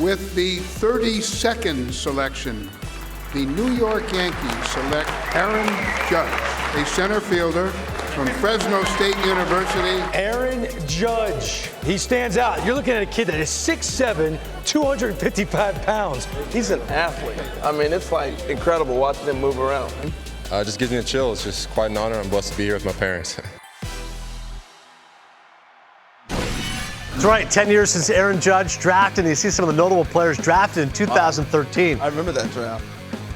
With the 32nd selection, the New York Yankees select Aaron Judge, a center fielder from Fresno State University. Aaron Judge. He stands out. You're looking at a kid that is 6'7", 255 pounds. He's an athlete. I mean, it's like incredible watching him move around. Just gives me a chill. It's just quite an honor. I'm blessed to be here with my parents. That's right, 10 years since Aaron Judge drafted, and you see some of the notable players drafted in 2013. I remember that draft.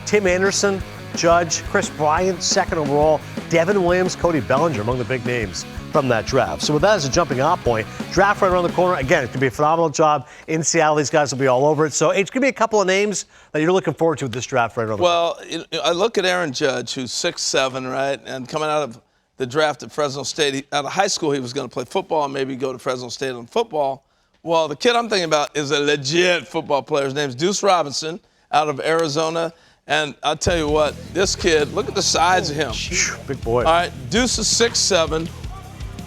Tim Anderson, Judge, Chris Bryant, second overall, Devin Williams, Cody Bellinger, among the big names from that draft. So with that as a jumping off point, draft right around the corner. Again, it could be a phenomenal job in Seattle. These guys will be all over it. So it's going to be a couple of names that you're looking forward to with this draft right around the corner. Well, I look at Aaron Judge, who's 6'7", right, and coming out of the draft at Fresno State. Out of high school, he was going to play football and maybe go to Fresno State on football. Well, the kid I'm thinking about is a legit football player. His name's Deuce Robinson out of Arizona. And I'll tell you what, this kid, look at the size of him. Big boy. All right, Deuce is 6'7",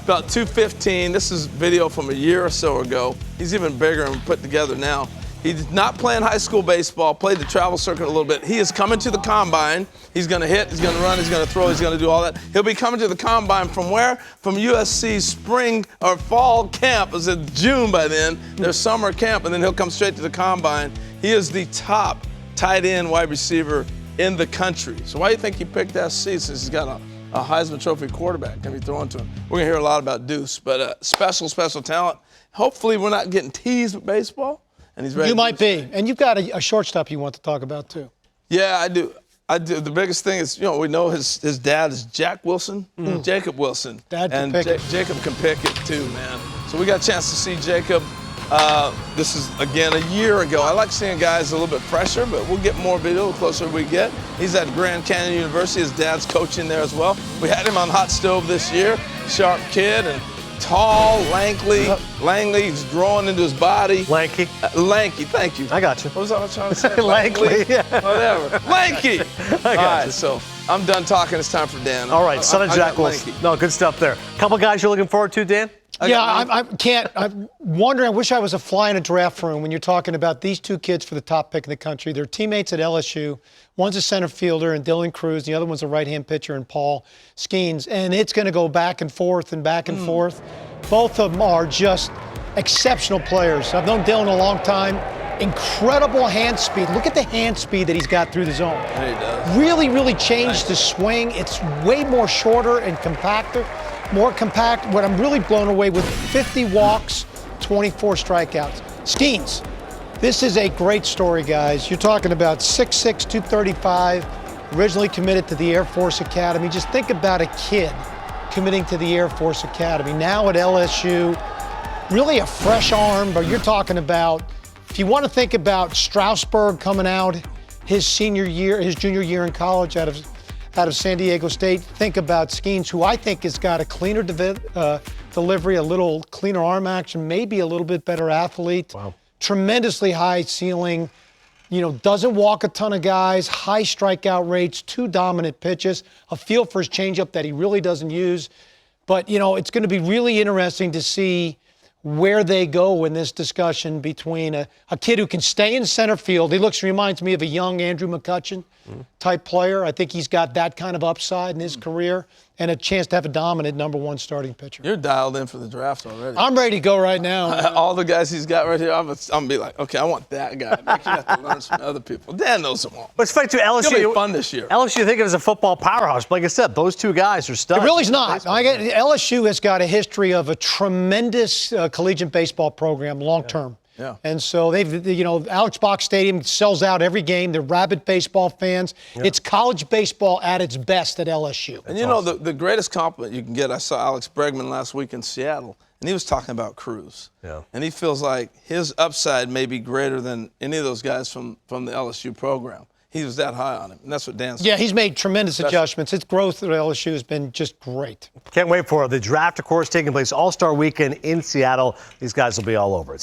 about 215. This is video from a year or so ago. He's even bigger and put together now. He's not playing high school baseball, played the travel circuit a little bit. He is coming to the combine. He's going to hit, he's going to run, he's going to throw, he's going to do all that. He'll be coming to the combine from where? From USC's spring or fall camp. It was in June by then, their summer camp, and then he'll come straight to the combine. He is the top tight end wide receiver in the country. So why do you think he picked SC since he's got a Heisman Trophy quarterback going to be thrown to him? We're going to hear a lot about Deuce, but special talent. Hopefully we're not getting teased with baseball. And he's ready. You might be. And you've got a shortstop you want to talk about, too. Yeah, I do. The biggest thing is, we know his dad is Jack Wilson, Jacob Wilson. Dad and can pick it. Jacob can pick it, too, man. So we got a chance to see Jacob. This is, again, a year ago. I like seeing guys a little bit fresher, but we'll get more video the closer we get. He's at Grand Canyon University. His dad's coaching there as well. We had him on Hot Stove this year. Sharp kid and tall, Langley. He's growing into his body. Lanky. Lanky, thank you. I got you. What was I trying to say? Lanky, yeah. Whatever. Lanky. I got you. So I'm done talking. It's time for Dan. All right, son of Jack Wilson. No, good stuff there. Couple guys you're looking forward to, Dan? I'm wondering, I wish I was a fly in a draft room when you're talking about these two kids for the top pick in the country. They're teammates at LSU. One's a center fielder and Dylan Cruz. The other one's a right-hand pitcher and Paul Skeens. And it's going to go back and forth and back and forth. Both of them are just exceptional players. I've known Dylan a long time. Incredible hand speed. Look at the hand speed that he's got through the zone. Yeah, he does. Really changed the swing. It's way more shorter and compacter. More compact. What I'm really blown away with, 50 walks, 24 strikeouts. Skeens, this is a great story, guys. You're talking about 6'6", 235, originally committed to the Air Force Academy. Just think about a kid committing to the Air Force Academy. Now at LSU, really a fresh arm, but you're talking about, if you want to think about Strasburg coming out his junior year in college out of San Diego State, think about Skeens, who I think has got a cleaner delivery, a little cleaner arm action, maybe a little bit better athlete. Wow. Tremendously high ceiling, doesn't walk a ton of guys, high strikeout rates, 2 dominant pitches, a feel for his changeup that he really doesn't use. But, it's going to be really interesting to see where they go in this discussion between a kid who can stay in center field. He reminds me of a young Andrew McCutchen type player. I think he's got that kind of upside in his career and a chance to have a dominant number 1 starting pitcher. You're dialed in for the draft already. I'm ready to go right now. All the guys he's got right here, I'm going to be like, okay, I want that guy. Make sure you have to learn from other people. Dan knows them all. But it's funny, too, LSU. It's going to be fun this year. LSU, think of as a football powerhouse. But like I said, those two guys are studs. It really's not. LSU has got a history of a tremendous collegiate baseball program long term. Yeah. And so Alex Box Stadium sells out every game. They're rabid baseball fans. Yeah. It's college baseball at its best at LSU. And the greatest compliment you can get, I saw Alex Bregman last week in Seattle, and he was talking about Cruz. Yeah. And he feels like his upside may be greater than any of those guys from the LSU program. He was that high on him, and that's what Dan said. Yeah, he's made tremendous adjustments. His growth at LSU has been just great. Can't wait for it. The draft, of course, taking place All-Star Weekend in Seattle. These guys will be all over it.